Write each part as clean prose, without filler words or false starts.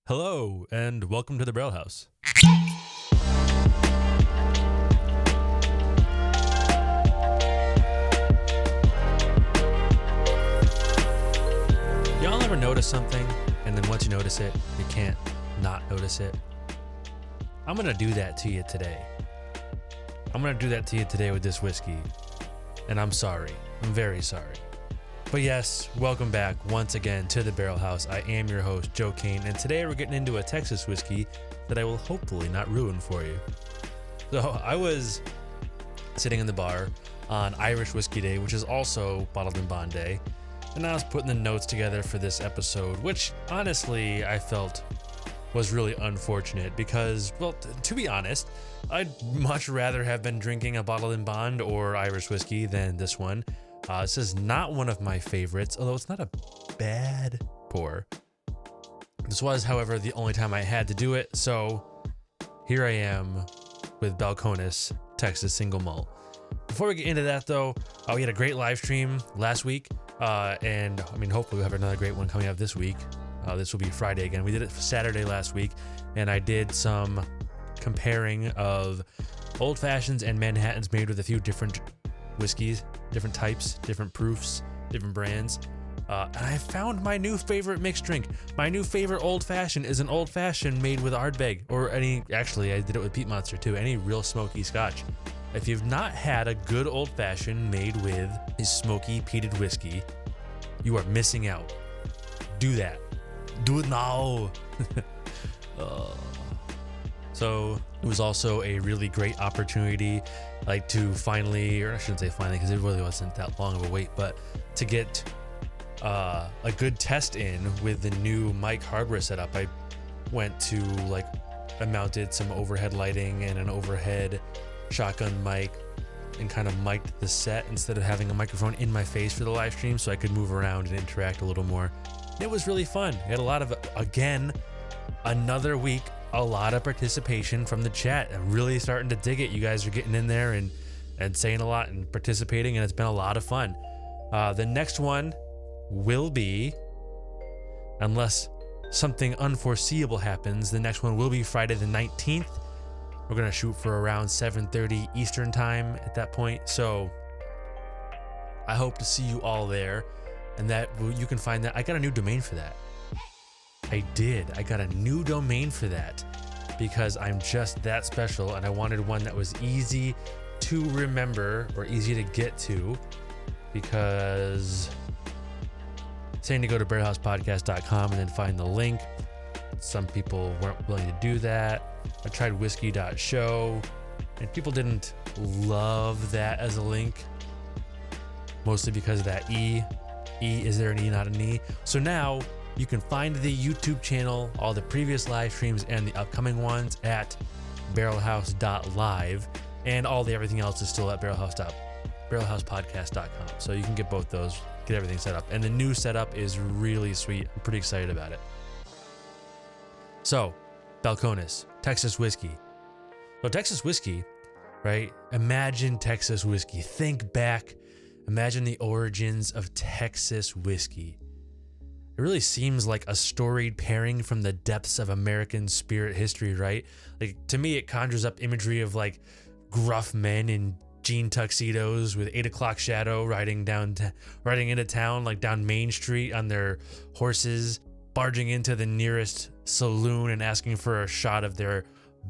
Hello, and welcome to the Barrel House. Y'all ever notice something, and then once you notice it, you can't not notice it? I'm going to do that to you today. I'm going to do that to you today with this whiskey, and I'm sorry. I'm very sorry. But yes, welcome back once again to the Barrel House. I am your host, Joe Kane, and today we're getting into a Texas whiskey that I will hopefully not ruin for you. So I was sitting in the bar on Irish Whiskey Day, which is also Bottled in Bond Day, and I was putting the notes together for this episode, which honestly I felt was really unfortunate because, well, to be honest, I'd much rather have been drinking a Bottled in Bond or Irish whiskey than this one. This is not one of my favorites, although it's not a bad pour. This was, however, the only time I had to do it, so here I am with Balcones Texas Single Malt. Before we get into that, though, we had a great live stream last week, and I mean, hopefully we'll have another great one coming up this week. This will be Friday again. We did it Saturday last week, and I did some comparing of old fashions and Manhattans made with a few different whiskeys, different types, different proofs, different brands. And I found my new favorite mixed drink. My new favorite old fashioned is an old fashioned made with Ardbeg or actually I did it with Peat Monster too, any real smoky scotch. If you've not had a good old fashioned made with a smoky peated whiskey, you are missing out. Do that. Do it now. So it was also a really great opportunity, to finally, or I shouldn't say finally, because it really wasn't that long of a wait, but to get a good test in with the new mic hardware setup. I went to I mounted some overhead lighting and an overhead shotgun mic and kind of mic'd the set instead of having a microphone in my face for the live stream so I could move around and interact a little more. It was really fun. We had a lot of, again, another week, a lot of participation from the chat. I'm really starting to dig it. You guys are getting in there and saying a lot and participating, and it's been a lot of fun. The next one will be, unless something unforeseeable happens, the next one will be Friday the 19th. We're going to shoot for around 7:30 Eastern time at that point. So I hope to see you all there, and that you can find that. I got a new domain for that. I got a new domain for that because I'm just that special, and I wanted one that was easy to remember or easy to get to, because saying to go to barrelhousepodcast.com and then find the link, some people weren't willing to do that. I tried whiskey.show and people didn't love that as a link, mostly because of that E. Is there an E, not an E? So now you can find the YouTube channel, all the previous live streams and the upcoming ones at barrelhouse.live, and everything else is still at barrelhousepodcast.com. So you can get both those, get everything set up. And the new setup is really sweet. I'm pretty excited about it. So, Balcones, Texas whiskey. So Texas whiskey, right? Imagine Texas whiskey. Think back. Imagine the origins of Texas whiskey. It really seems like a storied pairing from the depths of American spirit history, right? To me, it conjures up imagery of gruff men in jean tuxedos with 8 o'clock shadow riding into town, down Main Street on their horses, barging into the nearest saloon and asking for a shot of their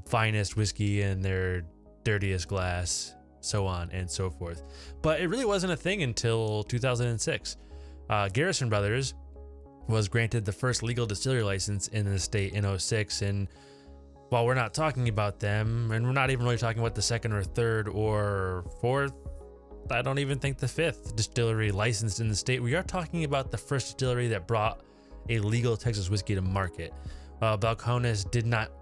finest whiskey and their dirtiest glass, so on and so forth. But it really wasn't a thing until 2006. Garrison Brothers was granted the first legal distillery license in the state in 2006, and while we're not talking about them, and we're not even really talking about the second or third or fourth, I don't even think the fifth distillery licensed in the state, we are talking about the first distillery that brought a legal Texas whiskey to market. Balcones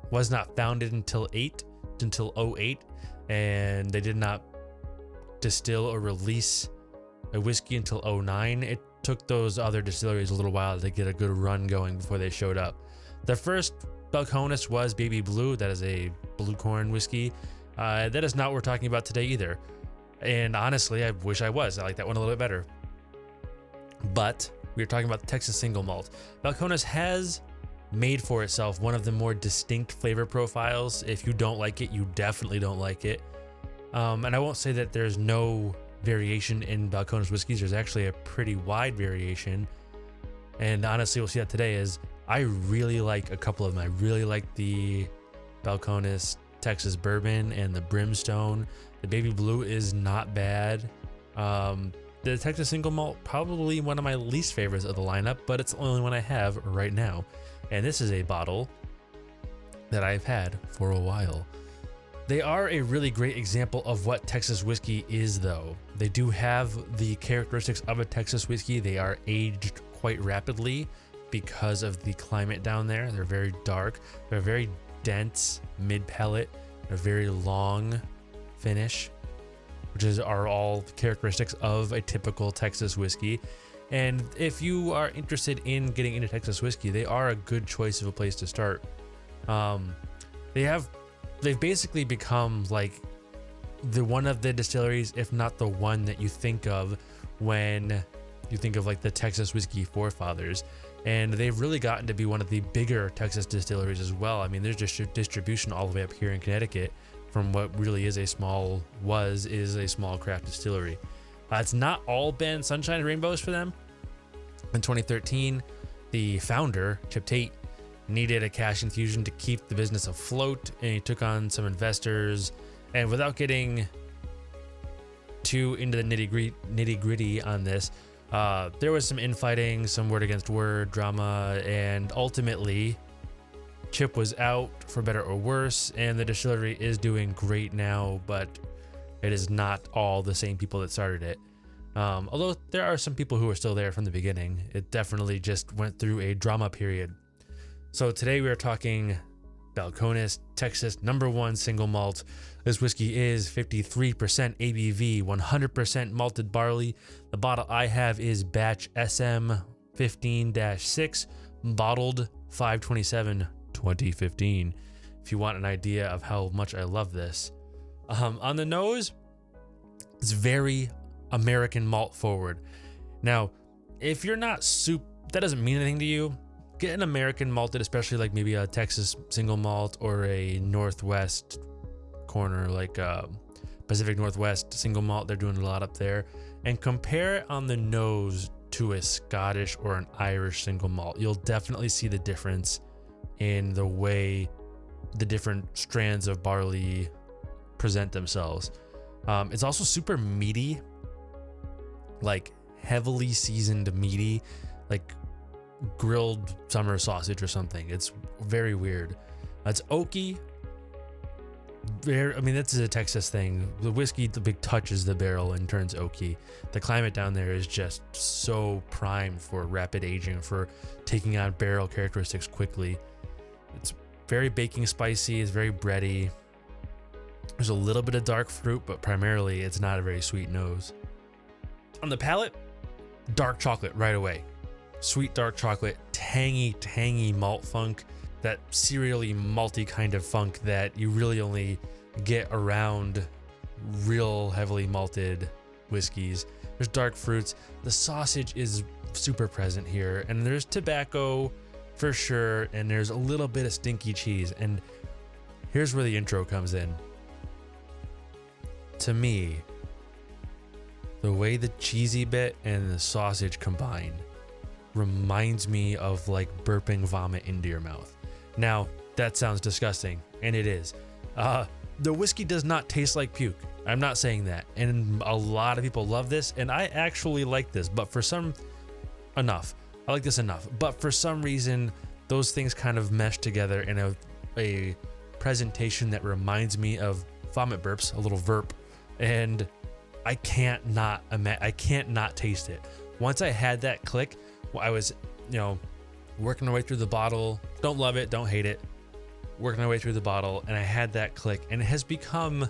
was not founded until 2008, and they did not distill or release a whiskey until 2009. It took those other distilleries a little while to get a good run going before they showed up. The first Balcones was Baby Blue. That is a blue corn whiskey. That is not what we're talking about today either. And honestly, I wish I was. I like that one a little bit better. But we are talking about the Texas Single Malt. Balcones has made for itself one of the more distinct flavor profiles. If you don't like it, you definitely don't like it. And I won't say that there's no variation in Balcones whiskeys. There's actually a pretty wide variation. And honestly, we'll see that today is I really like a couple of them. I really like the Balcones Texas Bourbon and the Brimstone. The Baby Blue is not bad. The Texas Single Malt, probably one of my least favorites of the lineup, but it's the only one I have right now. And this is a bottle that I've had for a while. They are a really great example of what Texas whiskey is, though. They do have the characteristics of a Texas whiskey. They are aged quite rapidly because of the climate down there. They're very dark. They're very dense mid-palate. They're very long finish, which are all characteristics of a typical Texas whiskey. And if you are interested in getting into Texas whiskey, they are a good choice of a place to start. They've basically become like the one of the distilleries, if not the one that you think of when you think of like the Texas whiskey forefathers. And they've really gotten to be one of the bigger Texas distilleries as well. I mean, there's just distribution all the way up here in Connecticut from what really is a small craft distillery. It's not all been sunshine and rainbows for them. In 2013, the founder, Chip Tate, needed a cash infusion to keep the business afloat, and he took on some investors. And without getting too into the nitty gritty on this, there was some infighting, some word against word drama, and ultimately Chip was out for better or worse, and the distillery is doing great now, but it is not all the same people that started it. Although there are some people who are still there from the beginning. It definitely just went through a drama period. So today we are talking Balcones, Texas #1 single malt. This whiskey is 53% ABV, 100% malted barley. The bottle I have is batch SM15-6, bottled 5/27/2015. If you want an idea of how much I love this. On the nose, it's very American malt forward. Now, if you're not that doesn't mean anything to you. Get an American malted, especially like maybe a Texas single malt or a Northwest corner, like Pacific Northwest single malt. They're doing a lot up there. And compare it on the nose to a Scottish or an Irish single malt. You'll definitely see the difference in the way the different strands of barley present themselves. It's also super meaty, like heavily seasoned meaty, like grilled summer sausage or something. It's very weird. It's oaky. That's a Texas thing. The whiskey, the big touches the barrel and turns oaky. The climate down there is just so primed for rapid aging, for taking on barrel characteristics quickly. It's very baking spicy. It's very bready. There's a little bit of dark fruit, but primarily it's not a very sweet nose. On the palate, dark chocolate right away. Sweet dark chocolate, tangy malt funk, that cereally malty kind of funk that you really only get around real heavily malted whiskeys. There's dark fruits. The sausage is super present here, and there's tobacco for sure, and there's a little bit of stinky cheese. And here's where the intro comes in. To me, the way the cheesy bit and the sausage combine reminds me of like burping vomit into your mouth. Now, that sounds disgusting, and it is. The whiskey does not taste like puke. I'm not saying that. And a lot of people love this, and I actually like this, but for some, enough. I like this enough. But for some reason, those things kind of mesh together in a presentation that reminds me of vomit burps, a little verp, and I can't not taste it. Once I had that click, I was, working my way through the bottle. Don't love it, don't hate it. Working my way through the bottle, and I had that click, and it has become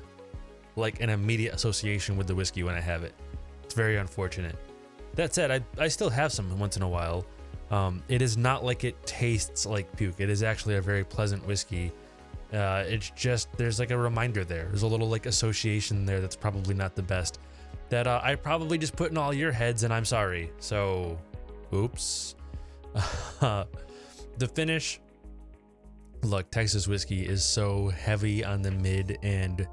like an immediate association with the whiskey when I have it. It's very unfortunate. That said, I still have some once in a while. It is not like it tastes like puke. It is actually a very pleasant whiskey. It's just, there's like a reminder there. There's a little like association there that's probably not the best. That I probably just put in all your heads, and I'm sorry. So, oops. The finish, look, Texas whiskey is so heavy on the mid and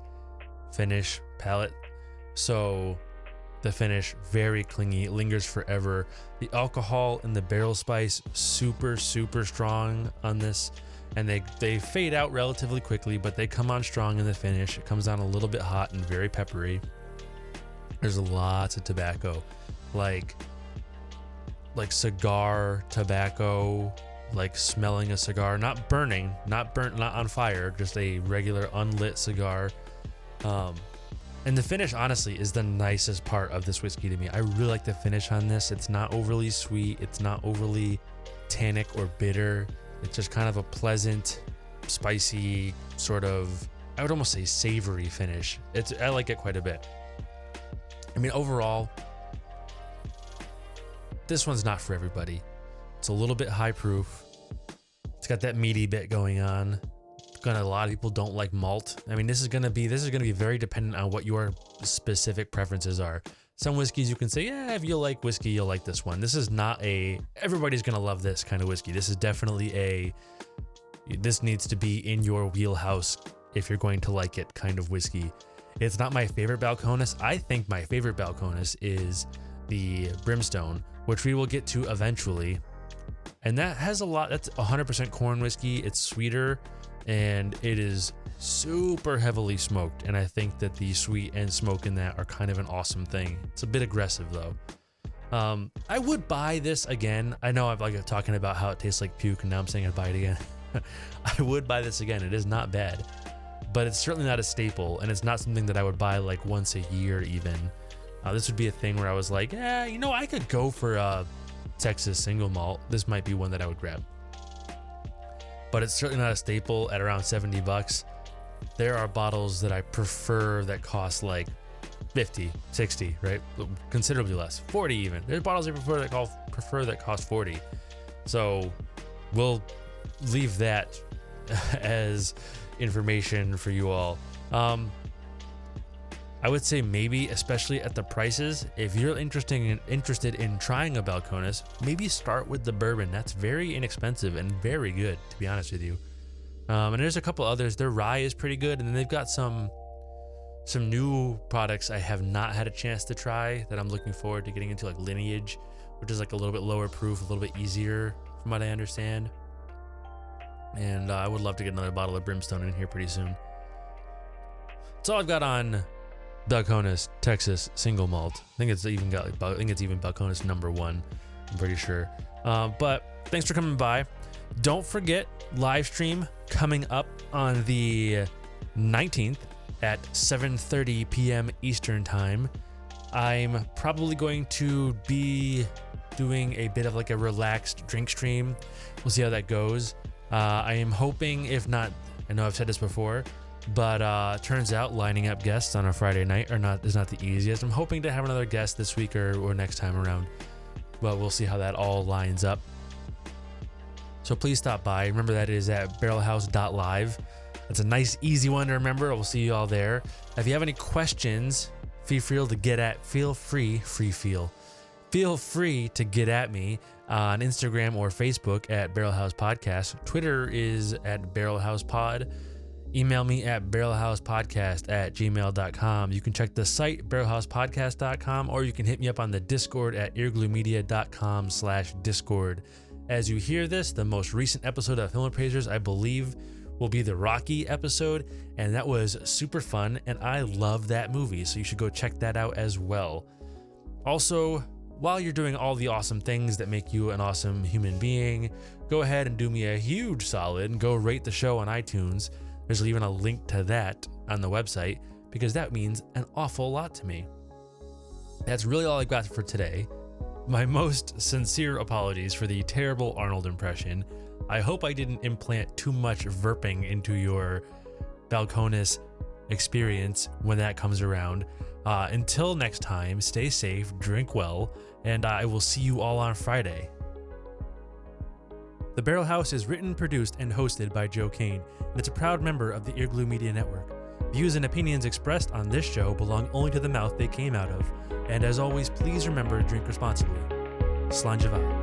finish palate. So the finish, very clingy, lingers forever. The alcohol and the barrel spice, super, super strong on this. And they fade out relatively quickly, but they come on strong in the finish. It comes on a little bit hot and very peppery. There's lots of tobacco, like cigar tobacco, like smelling a cigar, not burning, not burnt, not on fire, just a regular unlit cigar. And the finish, honestly, is the nicest part of this whiskey to me. I really like the finish on this. It's not overly sweet. It's not overly tannic or bitter. It's just kind of a pleasant, spicy, sort of, I would almost say savory finish. I like it quite a bit. I mean, overall, this one's not for everybody. It's a little bit high proof. It's got that meaty bit going on. A lot of people don't like malt. I mean, this is gonna be very dependent on what your specific preferences are. Some whiskeys you can say, yeah, if you like whiskey, you'll like this one. This is not everybody's gonna love this kind of whiskey. This is definitely this needs to be in your wheelhouse if you're going to like it kind of whiskey. It's not my favorite Balcones. I think my favorite Balcones is the Brimstone, which we will get to eventually. And that has that's 100% corn whiskey. It's sweeter. And it is super heavily smoked, and I think that the sweet and smoke in that are kind of an awesome thing. It's a bit aggressive though. I would buy this again. I know I'm like talking about how it tastes like puke, and now I'm saying I'd buy it again. I would buy this again. It is not bad, but it's certainly not a staple, and it's not something that I would buy like once a year even. This would be a thing where I was like, yeah, I could go for a Texas single malt. This might be one that I would grab. But it's certainly not a staple at around $70. There are bottles that I prefer that cost like 50, 60, right? Considerably less, 40 even. There's bottles I prefer that cost 40. So we'll leave that as information for you all. I would say maybe, especially at the prices, if you're interested in trying a Balcones, maybe start with the bourbon. That's very inexpensive and very good, to be honest with you. And there's a couple others. Their rye is pretty good, and then they've got some new products I have not had a chance to try that I'm looking forward to getting into, like Lineage, which is like a little bit lower proof, a little bit easier from what I understand. And I would love to get another bottle of Brimstone in here pretty soon. That's all I've got on Balcones Texas single malt. I think it's even Balcones number 1. I'm pretty sure. But thanks for coming by. Don't forget, live stream coming up on the 19th at 7:30 p.m. Eastern time. I'm probably going to be doing a bit of like a relaxed drink stream. We'll see how that goes. I am hoping, if not, I know I've said this before, but turns out lining up guests on a Friday night is not the easiest. I'm hoping to have another guest this week or next time around. Well, we'll see how that all lines up. So please stop by. Remember that it is at barrelhouse.live. That's a nice, easy one to remember. We'll see you all there. If you have any questions, feel free to get at me on Instagram or Facebook at Barrelhouse Podcast. Twitter is at Barrelhouse Pod. Email me at barrelhousepodcast@gmail.com. You can check the site, barrelhousepodcast.com, or you can hit me up on the Discord at eargluemedia.com/Discord. As you hear this, the most recent episode of Film Appraisers, I believe, will be the Rocky episode, and that was super fun, and I love that movie, so you should go check that out as well. Also, while you're doing all the awesome things that make you an awesome human being, go ahead and do me a huge solid and go rate the show on iTunes. There's even a link to that on the website, because that means an awful lot to me. That's really all I got for today. My most sincere apologies for the terrible Arnold impression. I hope I didn't implant too much verping into your Balcones experience when that comes around. Until next time, stay safe, drink well, and I will see you all on Friday. The Barrel House is written, produced, and hosted by Joe Kane, and it's a proud member of the Earglue Media Network. Views and opinions expressed on this show belong only to the mouth they came out of, and as always, please remember to drink responsibly. Slàinte Mhaith.